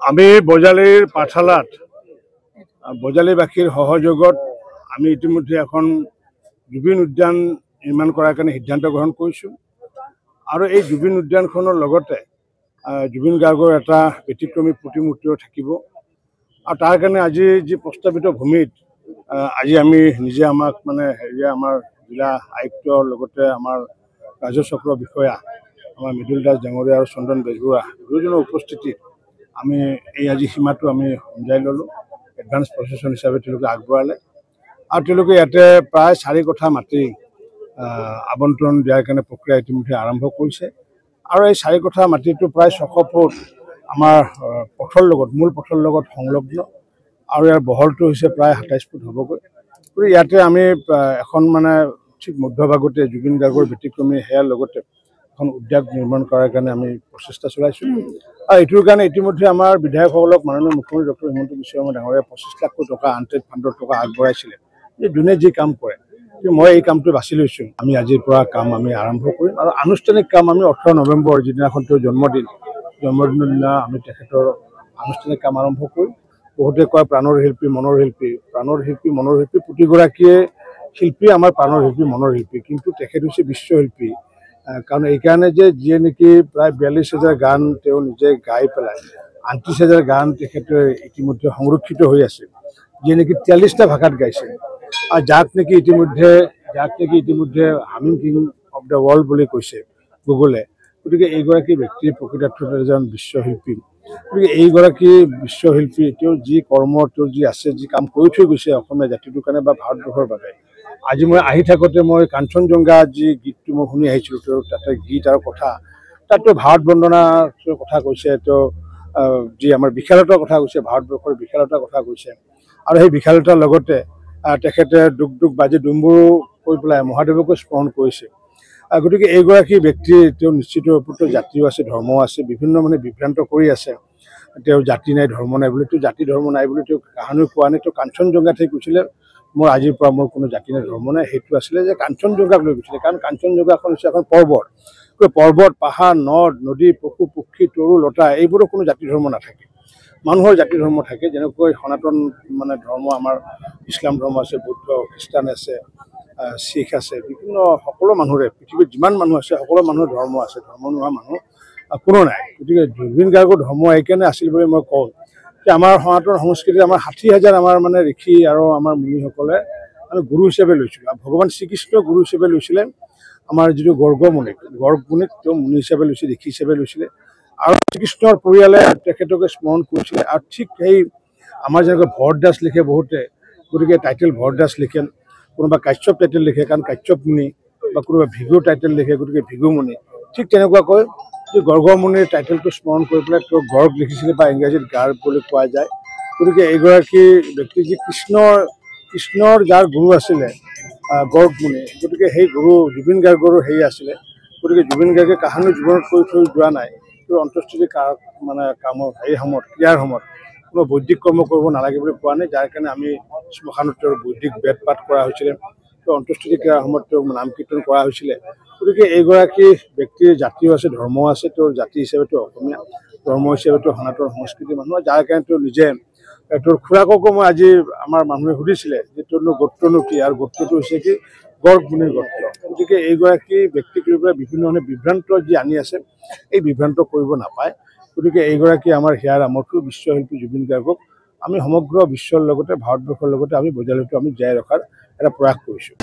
আমি বজালীৰ পাঠশালাত বজালীবাসীৰ সহযোগত আমি ইতিমধ্যে এখন জুবিন উদ্যান নিৰ্মাণ কৰাৰ কাৰণে সিদ্ধান্ত গ্ৰহণ কৰিছোঁ আৰু এই জুবিন উদ্যানখনৰ লগতে জুবিন গাৰ্গৰ এটা ব্যতিক্ৰমী প্ৰতিমূৰ্তিও থাকিব আৰু তাৰ কাৰণে আজি যি প্ৰস্তাৱিত ভূমিত আজি আমি নিজে আমাক আমাৰ জিলা আয়ুক্তৰ লগতে আমাৰ ৰাজচক্ৰ বিষয়া আমাৰ মৃদুল দাস ডাঙৰীয়া আৰু চন্দন বেজবৰুৱা দুয়োজনৰ উপস্থিতিত আমি এই আজি সীমাটো আমি সমজাই ল'লোঁ। এডভান্স প্ৰচেছন হিচাপে তেওঁলোকে আগবঢ়ালে আৰু তেওঁলোকে ইয়াতে প্ৰায় 4 কঠা মাটি আবণ্টন দিয়াৰ কাৰণে প্ৰক্ৰিয়া ইতিমধ্যে আৰম্ভ কৰিছে আৰু এই 4 কঠা মাটিটো প্ৰায় 600 ফুট আমাৰ পথৰ লগত মূল পথৰ লগত সংলগ্ন আৰু ইয়াৰ বহলটো হৈছে প্ৰায় 27 ফুট হ'বগৈ। গতিকে ইয়াতে আমি এখন ঠিক মধ্যভাগতে জুবিন গাৰ্গৰ ব্যতিক্ৰমী সেয়াৰ লগতে এখন উদ্যান নিৰ্মাণ কৰাৰ কাৰণে আমি প্ৰচেষ্টা চলাইছোঁ আৰু এইটোৰ কাৰণে ইতিমধ্যে আমাৰ বিধায়কসকলক মাননীয় মুখ্যমন্ত্ৰী ডক্টৰ হিমন্ত বিশ্ব শৰ্মা ডাঙৰীয়াই 25 লাখ টকা আনট্ৰেড ফাণ্ডৰ টকা আগবঢ়াইছিলে যে যোনে যি কাম কৰে মই এই কামটো বাছি লৈছোঁ। আমি আজিৰ পৰা কাম আমি আৰম্ভ কৰিম আৰু আনুষ্ঠানিক কাম আমি 18 নৱেম্বৰ যিদিনাখন তেওঁৰ জন্মদিনৰ দিনা আমি তেখেতৰ আনুষ্ঠানিক কাম আৰম্ভ কৰিম। বহুতে কয় প্ৰাণৰ শিল্পী মনৰ শিল্পী প্ৰতিগৰাকীয়ে শিল্পী আমাৰ প্ৰাণৰ শিল্পী মনৰ শিল্পী, কিন্তু তেখেত হৈছে বিশ্বশিল্পী। কাৰণ এইকাৰণে যে যিয়ে নেকি প্ৰায় 42,000 গান তেওঁ নিজে গাই পেলাই 38,000 গান তেখেতে ইতিমধ্যে সংৰক্ষিত হৈ আছে, যিয়ে নেকি 43টা ভাষাত গাইছে আৰু যাক নেকি ইতিমধ্যে humming king of the world বুলি কৈছে গুগলে। গতিকে এইগৰাকী ব্যক্তি প্ৰকৃতাৰ্থত এজন বিশ্বশিল্পী। গতিকে এইগৰাকী বিশ্বশিল্পী তেওঁৰ যি কৰ্ম তেওঁৰ যি আছে যি কাম কৰি থৈ গৈছে অসমীয়া জাতিটোৰ কাৰণে বা ভাৰতবৰ্ষৰ বাবে। আজি মই আহি থাকোঁতে মই কাঞ্চনজংঘা যি গীতটো মই শুনি আহিছিলোঁ তেওঁৰ তাতে গীত আৰু কথা তাতো ভাৰত বন্দনাৰ কথা কৈছে, তেওঁ যি আমাৰ বিশালতাৰ কথা কৈছে, ভাৰতবৰ্ষৰ বিশালতাৰ কথা কৈছে আৰু সেই বিশালতাৰ লগতে তেখেতে দুখ বাজি ডুম্বৰু কৈ পেলাই মহাদেৱকো স্মৰণ কৰিছে। গতিকে এইগৰাকী ব্যক্তি তেওঁ নিশ্চিত ৰূপত জাতিও আছে ধৰ্মও আছে, বিভিন্ন বিভ্ৰান্ত কৰি আছে তেওঁ জাতি নাই ধৰ্ম নাই বুলি। তেওঁ জাতি ধৰ্ম নাই বুলি তেওঁ কাহানিও কোৱা নাই। তেওঁ কাঞ্চনজংঘাতহে কৈছিলে মোৰ আজিৰ পৰা মোৰ কোনো জাতি নাই ধৰ্ম নাই। সেইটো আছিলে যে কাঞ্চনজংঘাক লৈ গৈছিলে, কাৰণ কাঞ্চনজংঘাখন হৈছে এখন পৰ্বত পাহাৰ নদ নদী পশু পক্ষী তৰু লতা এইবোৰৰ কোনো জাতি ধৰ্ম নাথাকে, মানুহৰ জাতি ধৰ্ম থাকে। যেনেকৈ সনাতন ধৰ্ম আমাৰ ইছলাম ধৰ্ম আছে, বৌদ্ধ খ্ৰীষ্টান আছে, শিখ আছে, বিভিন্ন সকলো মানুহৰে পৃথিৱীত যিমান মানুহ আছে সকলো মানুহৰ ধৰ্ম আছে, ধৰ্ম নোহোৱা মানুহ কোনো নাই। গতিকে জুবিন গাৰ্গৰ ধৰ্ম এইকাৰণে আছিল বুলি মই কওঁ যে আমাৰ সনাতন সংস্কৃতিত আমাৰ 60,000 আমাৰ ঋষি আৰু আমাৰ মুনিসকলে আমি গুৰু হিচাপে লৈছিলোঁ আৰু ভগৱান শ্ৰীকৃষ্ণ গুৰু হিচাপে লৈছিলে। আমাৰ যিটো গৰ্গ মুনিক তেওঁ মুনি হিচাপে লৈছিলে, ঋষি হিচাপে লৈছিলে আৰু শ্ৰীকৃষ্ণৰ পৰিয়ালে তেখেতকে স্মৰণ কৰিছিলে। আৰু ঠিক সেই আমাৰ যেনেকৈ ভৰত দাস লিখে বহুতে, গতিকে টাইটেল ভৰত দাস লিখে, কোনোবা কাশ্যপ টাইটেল লিখে কাৰণ কাশ্যপ মুনি, বা কোনোবা ভিগু টাইটেল লিখে গতিকে ভিগু মুনি। ঠিক তেনেকুৱাকৈ যে গৰ্গ মুনিৰ টাইটেলটো স্মৰণ কৰি পেলাই তেওঁ গৰ্গ লিখিছিলে বা ইংৰাজীত গাৰ্গ বুলি কোৱা যায়। গতিকে এইগৰাকী ব্যক্তি যি কৃষ্ণৰ যাৰ গুৰু আছিলে গৰ্গ মুনি, গতিকে সেই গুৰু জুবিন গাৰ্গৰো সেই আছিলে। গতিকে জুবিন গাৰ্গে কাহানি জীৱনত কৰি থৈ যোৱা নাই, তেওঁ অন্ত্যেষ্টিক্ৰিয়াৰ কামৰ ক্ৰিয়াৰ সময়ত কোনো বৈদিক কৰ্ম কৰিব নালাগে বুলি কোৱা নাই, যাৰ কাৰণে আমি শ্মশানত তেওঁৰ বৈদিক বেদ পাঠ কৰা হৈছিলে, তেওঁ অন্ত্যেষ্টিক্ৰিয়াৰ সময়ত তেওঁক নাম কীৰ্তন কৰা হৈছিলে। গতিকে এইগৰাকী ব্যক্তিৰ জাতিও আছে ধৰ্মও আছে, তেওঁৰ জাতি হিচাপে তেওঁ অসমীয়া, ধৰ্ম হিচাপে তেওঁ সনাতন সংস্কৃতিৰ মানুহ, যাৰ কাৰণে তেওঁ নিজে তোৰ খুৰাককো মই আজি আমাৰ মানুহে সুধিছিলে যে তোৰনো গোত্ৰনো কি, আৰু গোত্ৰটো হৈছে কি গৰ্গ মুনিৰ গোত্ৰ। গতিকে এইগৰাকী ব্যক্তিক লৈ পেলাই বিভিন্ন ধৰণে বিভ্ৰান্ত যি আনি আছে এই বিভ্ৰান্ত কৰিব নাপায়। গতিকে এইগৰাকী আমাৰ হিয়াৰ আমঠু বিশ্বশিল্পী জুবিন গাৰ্গক আমি সমগ্ৰ বিশ্বৰ লগতে ভাৰতবৰ্ষৰ লগতে আমি বজাই জীয়াই ৰখাৰ এটা প্ৰয়াস কৰিছোঁ।